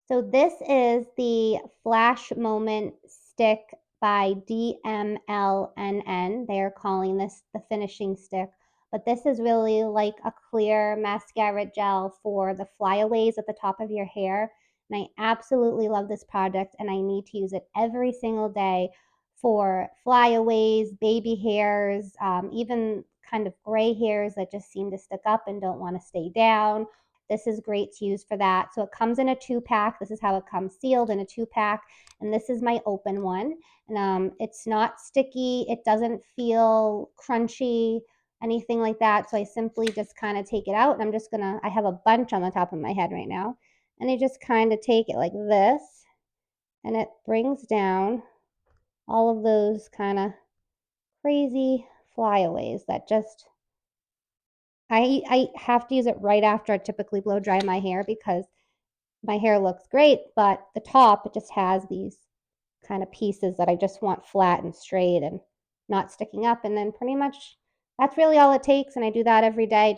So this is the Flash Moment Stick by DMLNN. They are calling this the finishing stick, but this is really like a clear mascara gel for the flyaways at the top of your hair. And I absolutely love this product, and I need to use it every single day for flyaways, baby hairs, even kind of gray hairs that just seem to stick up and don't want to stay down. This is great to use for that. So it comes in a 2-pack. This is how it comes sealed in a 2-pack. And this is my open one. And it's not sticky. It doesn't feel crunchy, anything like that. So I simply just kind of take it out. And I'm just going to, I have a bunch on the top of my head right now. And I just kind of take it like this. And it brings down all of those kind of crazy flyaways that just I have to use it right after I typically blow dry my hair because my hair looks great, but the top, it just has these kind of pieces that I just want flat and straight and not sticking up. And then pretty much that's really all it takes. And I do that every day.